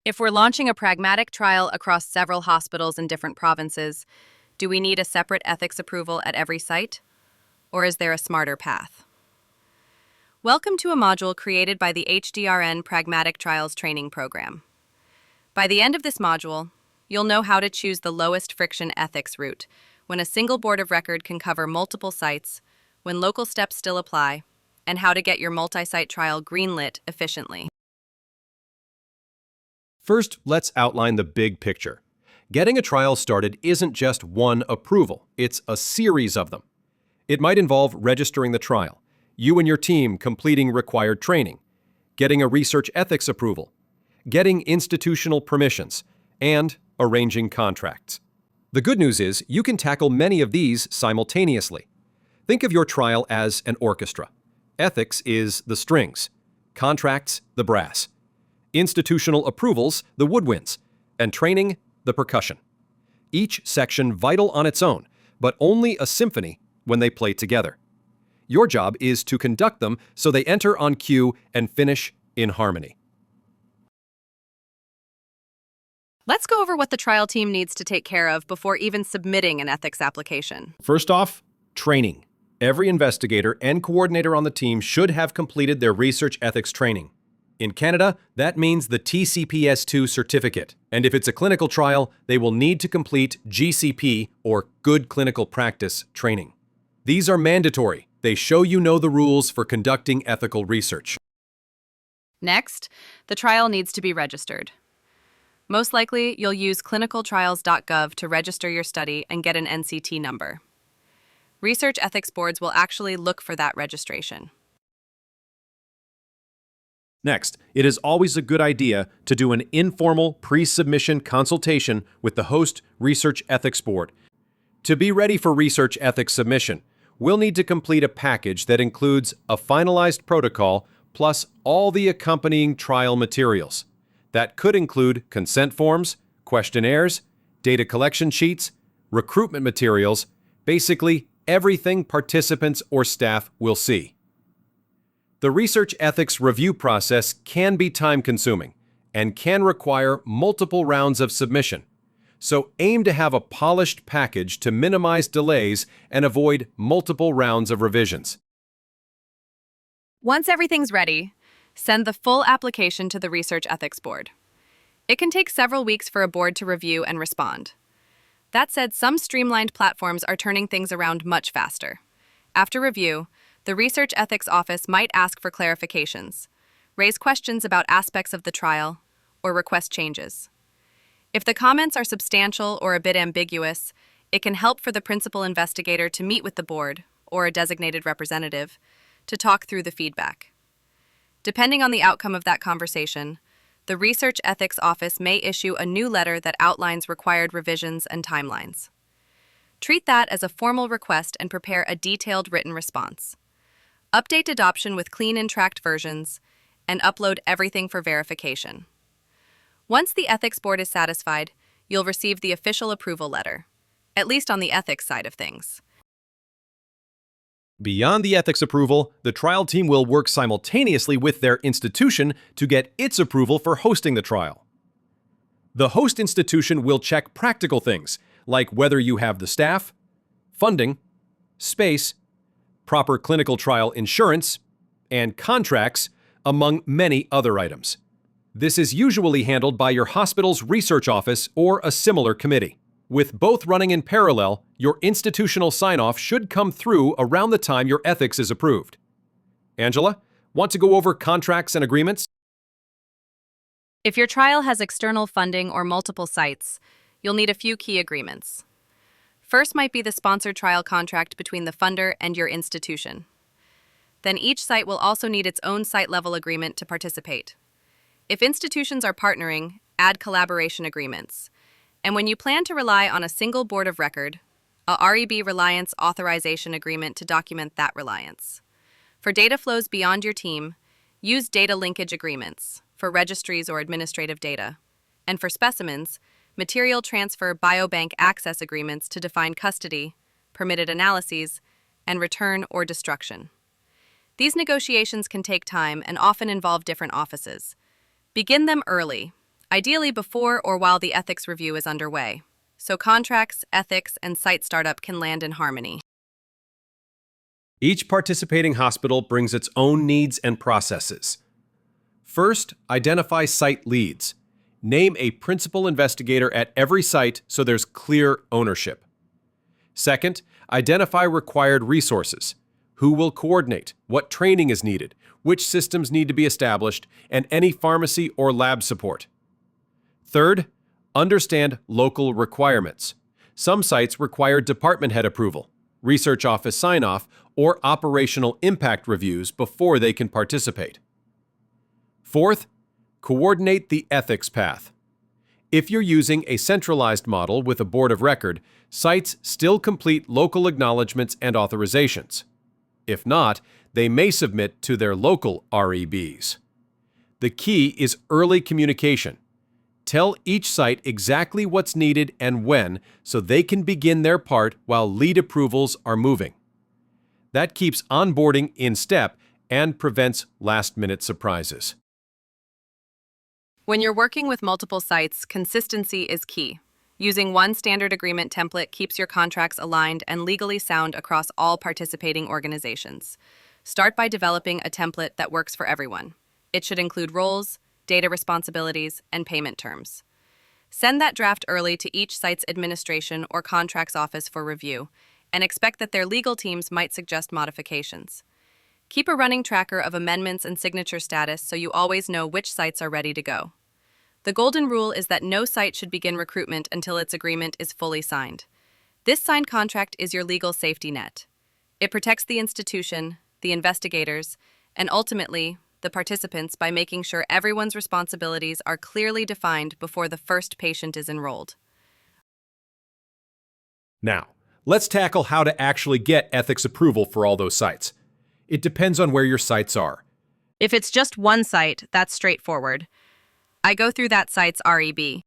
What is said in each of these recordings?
If we're launching a pragmatic trial across several hospitals in different provinces, do we need a separate ethics approval at every site? Or is there a smarter path? Welcome to a module created by the HDRN Pragmatic Trials Training Program. By the end of this module, you'll know how to choose the lowest friction ethics route when a single board of record can cover multiple sites, when local steps still apply, and how to get your multi-site trial greenlit efficiently. First, let's outline the big picture. Getting a trial started isn't just one approval, it's a series of them. It might involve registering the trial, you and your team completing required training, getting a research ethics approval, getting institutional permissions, and arranging contracts. The good news is you can tackle many of these simultaneously. Think of your trial as an orchestra. Ethics is the strings, contracts the brass, institutional approvals the woodwinds, and training the percussion. Each section vital on its own, but only a symphony when they play together. Your job is to conduct them so they enter on cue and finish in harmony. Let's go over what the trial team needs to take care of before even submitting an ethics application. First off, training. Every investigator and coordinator on the team should have completed their research ethics training. In Canada, that means the TCPS2 certificate, and if it's a clinical trial, they will need to complete GCP, or Good Clinical Practice, training. These are mandatory. They show you know the rules for conducting ethical research. Next, the trial needs to be registered. Most likely, you'll use clinicaltrials.gov to register your study and get an NCT number. Research ethics boards will actually look for that registration. Next, it is always a good idea to do an informal pre-submission consultation with the host Research Ethics Board. To be ready for research ethics submission, we'll need to complete a package that includes a finalized protocol plus all the accompanying trial materials. That could include consent forms, questionnaires, data collection sheets, recruitment materials, basically everything participants or staff will see. The research ethics review process can be time-consuming and can require multiple rounds of submission, so aim to have a polished package to minimize delays and avoid multiple rounds of revisions. Once everything's ready, send the full application to the Research Ethics Board. It can take several weeks for a board to review and respond. That said, some streamlined platforms are turning things around much faster. After review, the Research Ethics Office might ask for clarifications, raise questions about aspects of the trial, or request changes. If the comments are substantial or a bit ambiguous, it can help for the principal investigator to meet with the board, or a designated representative, to talk through the feedback. Depending on the outcome of that conversation, the Research Ethics Office may issue a new letter that outlines required revisions and timelines. Treat that as a formal request and prepare a detailed written response. Update adoption with clean and tracked versions, and upload everything for verification. Once the ethics board is satisfied, you'll receive the official approval letter, at least on the ethics side of things. Beyond the ethics approval, the trial team will work simultaneously with their institution to get its approval for hosting the trial. The host institution will check practical things, like whether you have the staff, funding, space, proper clinical trial insurance, and contracts, among many other items. This is usually handled by your hospital's research office or a similar committee. With both running in parallel, your institutional sign-off should come through around the time your ethics is approved. Angela, want to go over contracts and agreements? If your trial has external funding or multiple sites, you'll need a few key agreements. First might be the sponsored trial contract between the funder and your institution. Then each site will also need its own site-level agreement to participate. If institutions are partnering, add collaboration agreements. And when you plan to rely on a single board of record, a REB reliance authorization agreement to document that reliance. For data flows beyond your team, use data linkage agreements for registries or administrative data. And for specimens, material transfer biobank access agreements to define custody, permitted analyses, and return or destruction. These negotiations can take time and often involve different offices. Begin them early, ideally before or while the ethics review is underway, so contracts, ethics, and site startup can land in harmony. Each participating hospital brings its own needs and processes. First, identify site leads. Name a principal investigator at every site so there's clear ownership. Second, identify required resources. Who will coordinate, what training is needed, which systems need to be established, and any pharmacy or lab support. Third, understand local requirements. Some sites require department head approval, research office sign-off, or operational impact reviews before they can participate. Fourth, coordinate the ethics path. If you're using a centralized model with a board of record, sites still complete local acknowledgments and authorizations. If not, they may submit to their local REBs. The key is early communication. Tell each site exactly what's needed and when so they can begin their part while lead approvals are moving. That keeps onboarding in step and prevents last-minute surprises. When you're working with multiple sites, consistency is key. Using one standard agreement template keeps your contracts aligned and legally sound across all participating organizations. Start by developing a template that works for everyone. It should include roles, data responsibilities, and payment terms. Send that draft early to each site's administration or contracts office for review, and expect that their legal teams might suggest modifications. Keep a running tracker of amendments and signature status so you always know which sites are ready to go. The golden rule is that no site should begin recruitment until its agreement is fully signed. This signed contract is your legal safety net. It protects the institution, the investigators, and ultimately, the participants by making sure everyone's responsibilities are clearly defined before the first patient is enrolled. Now, let's tackle how to actually get ethics approval for all those sites. It depends on where your sites are. If it's just one site, that's straightforward. I go through that site's REB.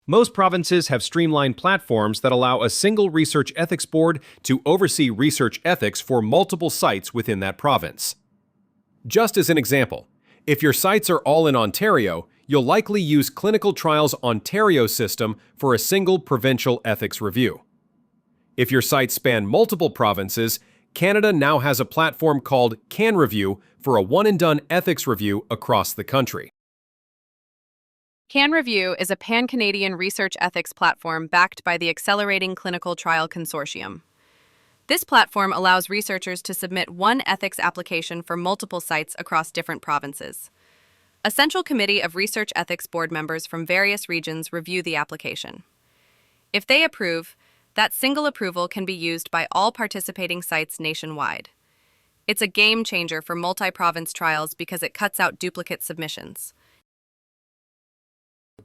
Most provinces have streamlined platforms that allow a single research ethics board to oversee research ethics for multiple sites within that province. Just as an example, if your sites are all in Ontario, you'll likely use Clinical Trials Ontario system for a single provincial ethics review. If your sites span multiple provinces, Canada now has a platform called CanReview for a one-and-done ethics review across the country. CanReview is a pan-Canadian research ethics platform backed by the Accelerating Clinical Trial Consortium. This platform allows researchers to submit one ethics application for multiple sites across different provinces. A central committee of research ethics board members from various regions review the application. If they approve, that single approval can be used by all participating sites nationwide. It's a game changer for multi-province trials because it cuts out duplicate submissions.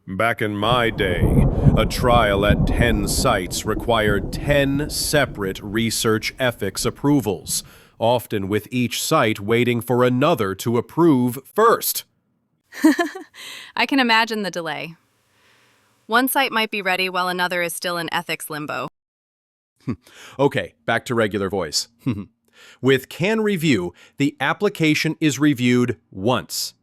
Back in my day, a trial at 10 sites required 10 separate research ethics approvals, often with each site waiting for another to approve first. I can imagine the delay. One site might be ready while another is still in ethics limbo. Okay, back to regular voice. With CanReview, the application is reviewed once.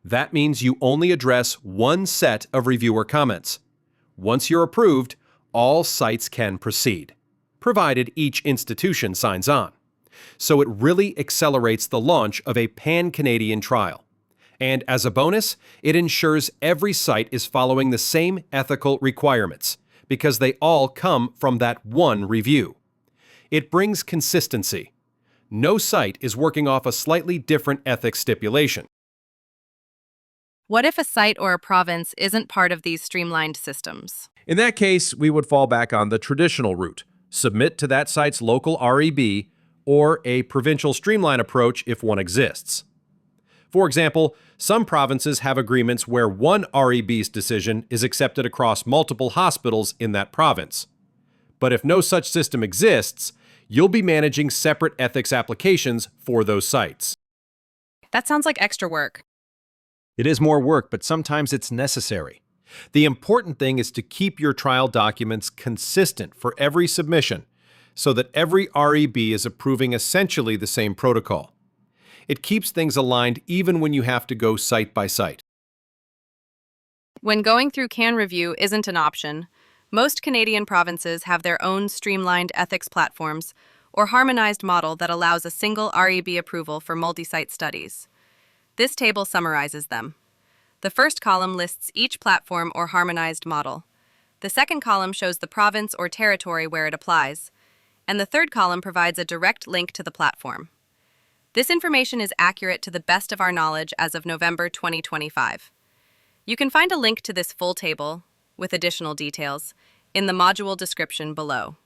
That means you only address one set of reviewer comments. Once you're approved, all sites can proceed, provided each institution signs on. So it really accelerates the launch of a pan-Canadian trial. And as a bonus, it ensures every site is following the same ethical requirements, because they all come from that one review. It brings consistency. No site is working off a slightly different ethics stipulation. What if a site or a province isn't part of these streamlined systems? In that case, we would fall back on the traditional route, submit to that site's local REB, or a provincial streamline approach if one exists. For example, some provinces have agreements where one REB's decision is accepted across multiple hospitals in that province. But if no such system exists, you'll be managing separate ethics applications for those sites. That sounds like extra work. It is more work, but sometimes it's necessary. The important thing is to keep your trial documents consistent for every submission, so that every REB is approving essentially the same protocol. It keeps things aligned even when you have to go site by site. When going through Can Review isn't an option, most Canadian provinces have their own streamlined ethics platforms or harmonized model that allows a single REB approval for multi-site studies. This table summarizes them. The first column lists each platform or harmonized model. The second column shows the province or territory where it applies, and the third column provides a direct link to the platform. This information is accurate to the best of our knowledge as of November 2025. You can find a link to this full table, with additional details, in the module description below.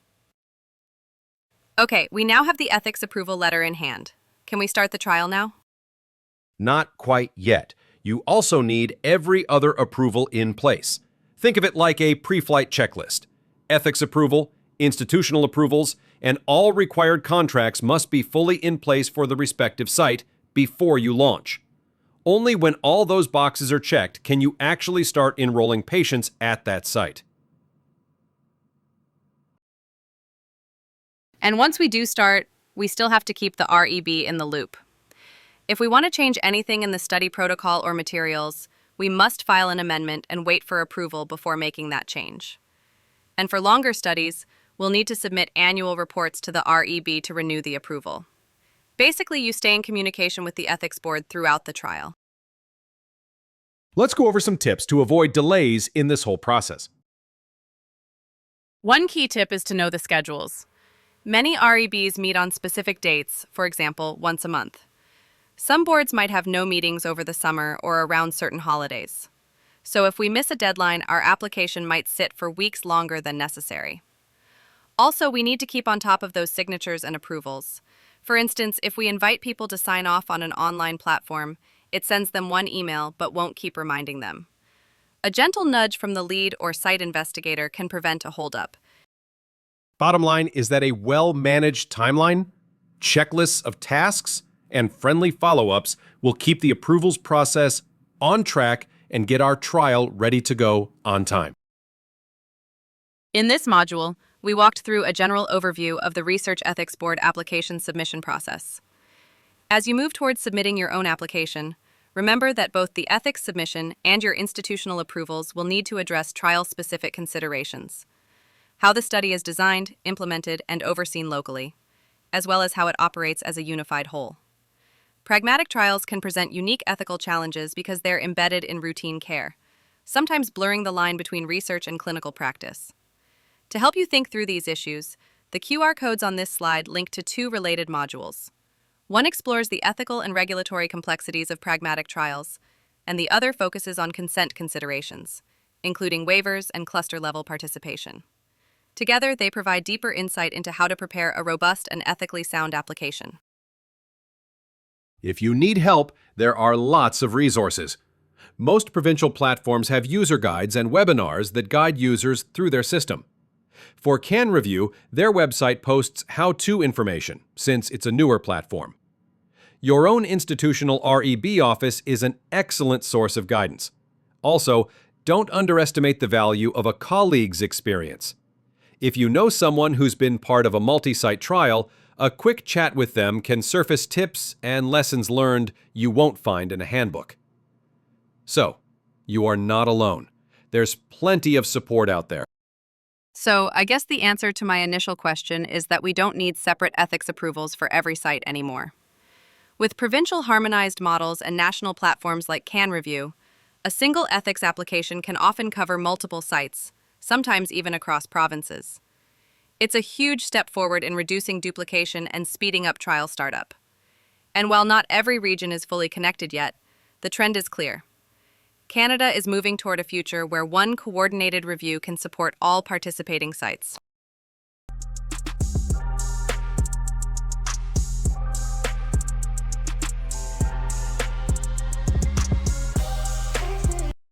Okay, we now have the ethics approval letter in hand. Can we start the trial now? Not quite yet. You also need every other approval in place. Think of it like a pre-flight checklist. Ethics approval, institutional approvals, and all required contracts must be fully in place for the respective site before you launch. Only when all those boxes are checked can you actually start enrolling patients at that site. And once we do start, we still have to keep the REB in the loop. If we want to change anything in the study protocol or materials, we must file an amendment and wait for approval before making that change. And for longer studies, we'll need to submit annual reports to the REB to renew the approval. Basically, you stay in communication with the ethics board throughout the trial. Let's go over some tips to avoid delays in this whole process. One key tip is to know the schedules. Many REBs meet on specific dates, for example, once a month. Some boards might have no meetings over the summer or around certain holidays. So if we miss a deadline, our application might sit for weeks longer than necessary. Also, we need to keep on top of those signatures and approvals. For instance, if we invite people to sign off on an online platform, it sends them one email but won't keep reminding them. A gentle nudge from the lead or site investigator can prevent a holdup. Bottom line is that a well-managed timeline, checklists of tasks, and friendly follow-ups will keep the approvals process on track and get our trial ready to go on time. In this module, we walked through a general overview of the Research Ethics Board application submission process. As you move towards submitting your own application, remember that both the ethics submission and your institutional approvals will need to address trial-specific considerations. How the study is designed, implemented, and overseen locally, as well as how it operates as a unified whole. Pragmatic trials can present unique ethical challenges because they're embedded in routine care, sometimes blurring the line between research and clinical practice. To help you think through these issues, the QR codes on this slide link to two related modules. One explores the ethical and regulatory complexities of pragmatic trials, and the other focuses on consent considerations, including waivers and cluster-level participation. Together, they provide deeper insight into how to prepare a robust and ethically sound application. If you need help, there are lots of resources. Most provincial platforms have user guides and webinars that guide users through their system. For Can Review, their website posts how-to information, since it's a newer platform. Your own institutional REB office is an excellent source of guidance. Also, don't underestimate the value of a colleague's experience. If you know someone who's been part of a multi-site trial, a quick chat with them can surface tips and lessons learned you won't find in a handbook. So, you are not alone. There's plenty of support out there. So, I guess the answer to my initial question is that we don't need separate ethics approvals for every site anymore. With provincial harmonized models and national platforms like Can Review, a single ethics application can often cover multiple sites, sometimes even across provinces. It's a huge step forward in reducing duplication and speeding up trial startup. And while not every region is fully connected yet, the trend is clear. Canada is moving toward a future where one coordinated review can support all participating sites.